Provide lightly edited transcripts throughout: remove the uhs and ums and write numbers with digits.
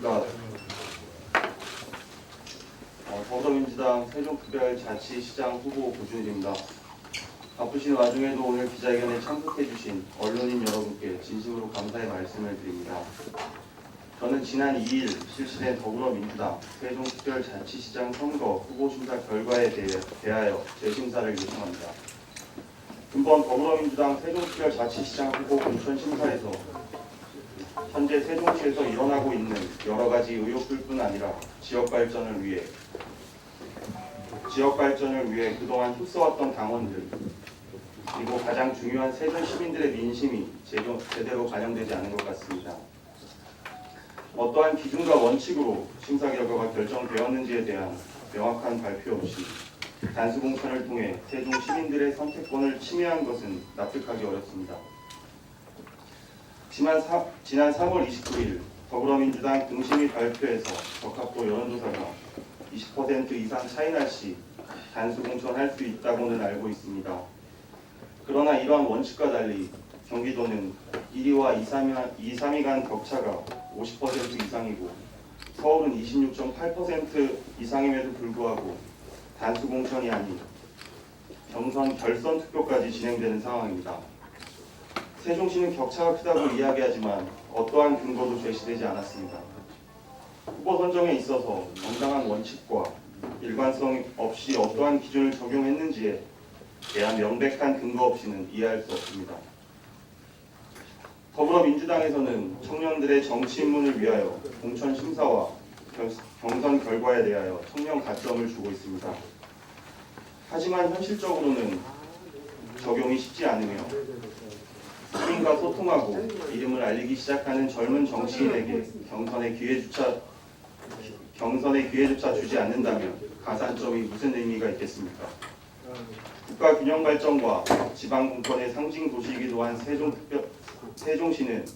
안녕하십니까. 더불어민주당 세종특별자치시장 후보 고준일입니다. 바쁘신 와중에도 오늘 기자회견에 참석해주신 언론인 여러분께 진심으로 감사의 말씀을 드립니다. 저는 지난 2일 실시된 더불어민주당 세종특별자치시장 선거 후보심사 결과에 대하여 재심사를 요청합니다. 이번 더불어민주당 세종특별자치시장 후보 공천심사에서 현재 세종시에서 일어나고 있는 여러 가지 의혹들뿐 아니라 지역 발전을 위해 그동안 힘써왔던 당원들, 그리고 가장 중요한 세종 시민들의 민심이 제대로 반영되지 않은 것 같습니다. 어떠한 기준과 원칙으로 심사 결과가 결정되었는지에 대한 명확한 발표 없이 단수 공천을 통해 세종 시민들의 선택권을 침해한 것은 납득하기 어렵습니다. 지난 3월 29일 더불어민주당 등심위 발표에서 적합도 여론조사가 20% 이상 차이날 시 단수 공천할 수 있다고는 알고 있습니다. 그러나 이러한 원칙과 달리 경기도는 1위와 2, 3위 간 격차가 50% 이상이고 서울은 26.8% 이상임에도 불구하고 단수 공천이 아닌 경선 결선 투표까지 진행되는 상황입니다. 세종시는 격차가 크다고 이야기하지만 어떠한 근거도 제시되지 않았습니다. 후보 선정에 있어서 정당한 원칙과 일관성 없이 어떠한 기준을 적용했는지에 대한 명백한 근거 없이는 이해할 수 없습니다. 더불어민주당에서는 청년들의 정치 입문을 위하여 공천 심사와 경선 결과에 대하여 청년 가점을 주고 있습니다. 하지만 현실적으로는 적용이 쉽지 않으며 시민과 소통하고 이름을 알리기 시작하는 젊은 정치인에게 경선의 기회조차 주지 않는다면 가산점이 무슨 의미가 있겠습니까? 국가 균형 발전과 지방 분권의 상징 도시이기도 한 세종시는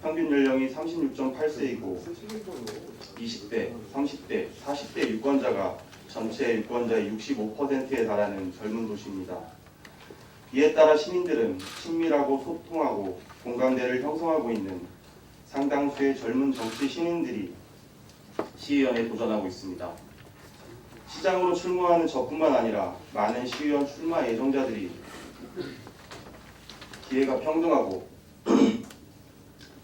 평균 연령이 36.8세이고 20대, 30대, 40대 유권자가 전체 유권자의 65%에 달하는 젊은 도시입니다. 이에 따라 시민들은 친밀하고 소통하고 공감대를 형성하고 있는 상당수의 젊은 정치 신인들이 시의원에 도전하고 있습니다. 시장으로 출마하는 저뿐만 아니라 많은 시의원 출마 예정자들이 기회가 평등하고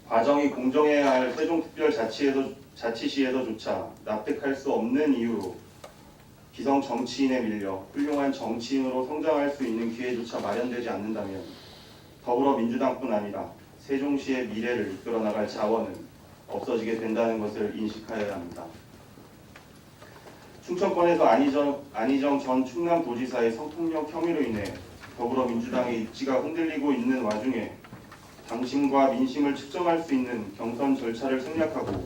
과정이 공정해야 할 세종특별자치시에서조차 납득할 수 없는 이유로 기성 정치인에 밀려 훌륭한 정치인으로 성장할 수 있는 기회조차 마련되지 않는다면 더불어민주당뿐 아니라 세종시의 미래를 이끌어 나갈 자원은 없어지게 된다는 것을 인식하여야 합니다. 충청권에서 안희정 전 충남도지사의 성폭력 혐의로 인해 더불어민주당의 입지가 흔들리고 있는 와중에 당심과 민심을 측정할 수 있는 경선 절차를 생략하고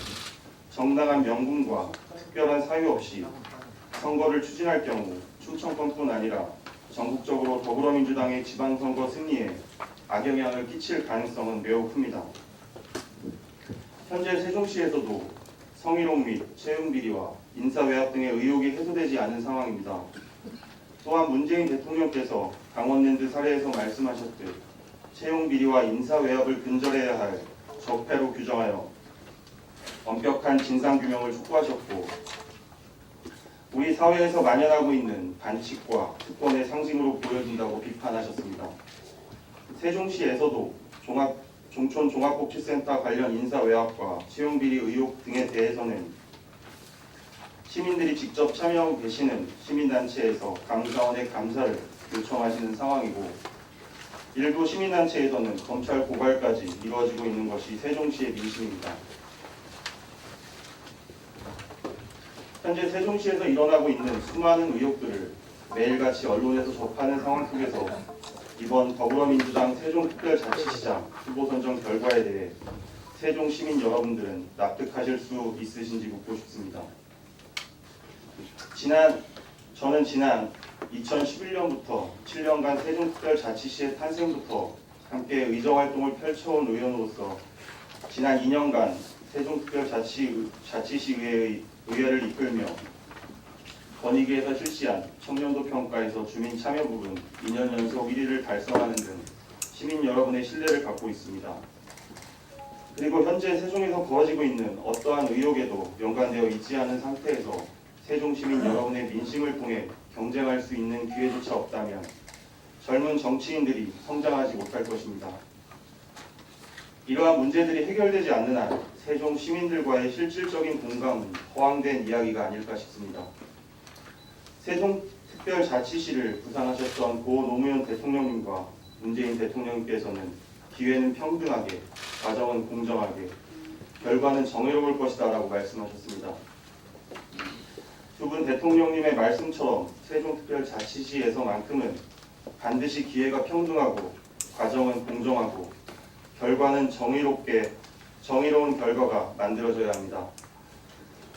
정당한 명분과 특별한 사유 없이 선거를 추진할 경우 충청권뿐 아니라 전국적으로 더불어민주당의 지방선거 승리에 악영향을 끼칠 가능성은 매우 큽니다. 현재 세종시에서도 성희롱 및 채용비리와 인사외압 등의 의혹이 해소되지 않은 상황입니다. 또한 문재인 대통령께서 강원랜드 사례에서 말씀하셨듯 채용비리와 인사외압을 근절해야 할 적폐로 규정하여 엄격한 진상규명을 촉구하셨고 우리 사회에서 만연하고 있는 반칙과 특권의 상징으로 보여진다고 비판하셨습니다. 세종시에서도 종촌종합복지센터 관련 인사외압과 채용비리 의혹 등에 대해서는 시민들이 직접 참여하고 계시는 시민단체에서 감사원의 감사를 요청하시는 상황이고 일부 시민단체에서는 검찰 고발까지 이루어지고 있는 것이 세종시의 민심입니다. 현재 세종시에서 일어나고 있는 수많은 의혹들을 매일같이 언론에서 접하는 상황 속에서 이번 더불어민주당 세종특별자치시장 후보 선정 결과에 대해 세종 시민 여러분들은 납득하실 수 있으신지 묻고 싶습니다. 저는 지난 2011년부터 7년간 세종특별자치시의 탄생부터 함께 의정활동을 펼쳐온 의원으로서 지난 2년간 세종특별자치시의회를 이끌며 권익위에서 실시한 청년도 평가에서 주민 참여 부분 2년 연속 1위를 달성하는 등 시민 여러분의 신뢰를 갖고 있습니다. 그리고 현재 세종에서 벌어지고 있는 어떠한 의혹에도 연관되어 있지 않은 상태에서 세종 시민 여러분의 민심을 통해 경쟁할 수 있는 기회조차 없다면 젊은 정치인들이 성장하지 못할 것입니다. 이러한 문제들이 해결되지 않는 한 세종 시민들과의 실질적인 공감은 허황된 이야기가 아닐까 싶습니다. 세종특별자치시를 구상하셨던 고 노무현 대통령님과 문재인 대통령님께서는 기회는 평등하게, 과정은 공정하게, 결과는 정의로울 것이다 라고 말씀하셨습니다. 두 분 대통령님의 말씀처럼 세종특별자치시에서만큼은 반드시 기회가 평등하고, 과정은 공정하고, 결과는 정의로운 결과가 만들어져야 합니다.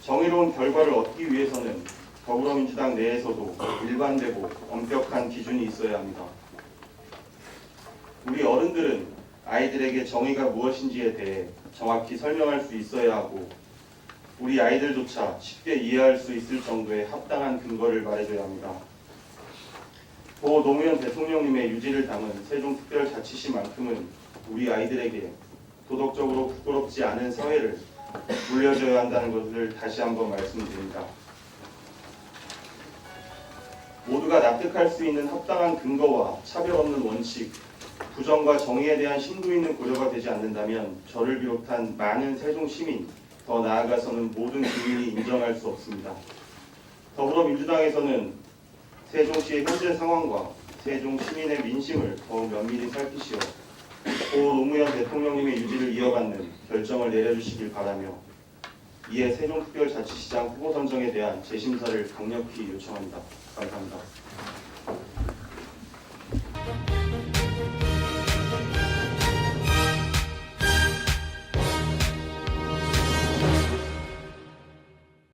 정의로운 결과를 얻기 위해서는 더불어민주당 내에서도 일관되고 엄격한 기준이 있어야 합니다. 우리 어른들은 아이들에게 정의가 무엇인지에 대해 정확히 설명할 수 있어야 하고 우리 아이들조차 쉽게 이해할 수 있을 정도의 합당한 근거를 말해줘야 합니다. 고 노무현 대통령님의 유지를 담은 세종특별자치시만큼은 우리 아이들에게 도덕적으로 부끄럽지 않은 사회를 물려줘야 한다는 것을 다시 한번 말씀드립니다. 모두가 납득할 수 있는 합당한 근거와 차별 없는 원칙, 부정과 정의에 대한 심도 있는 고려가 되지 않는다면 저를 비롯한 많은 세종 시민, 더 나아가서는 모든 국민이 인정할 수 없습니다. 더불어민주당에서는 세종시의 현재 상황과 세종 시민의 민심을 더욱 면밀히 살피시어 고 노무현 대통령님의 유지를 이어받는 결정을 내려주시길 바라며 이에 세종특별자치시장 후보 선정에 대한 재심사를 강력히 요청합니다. 감사합니다.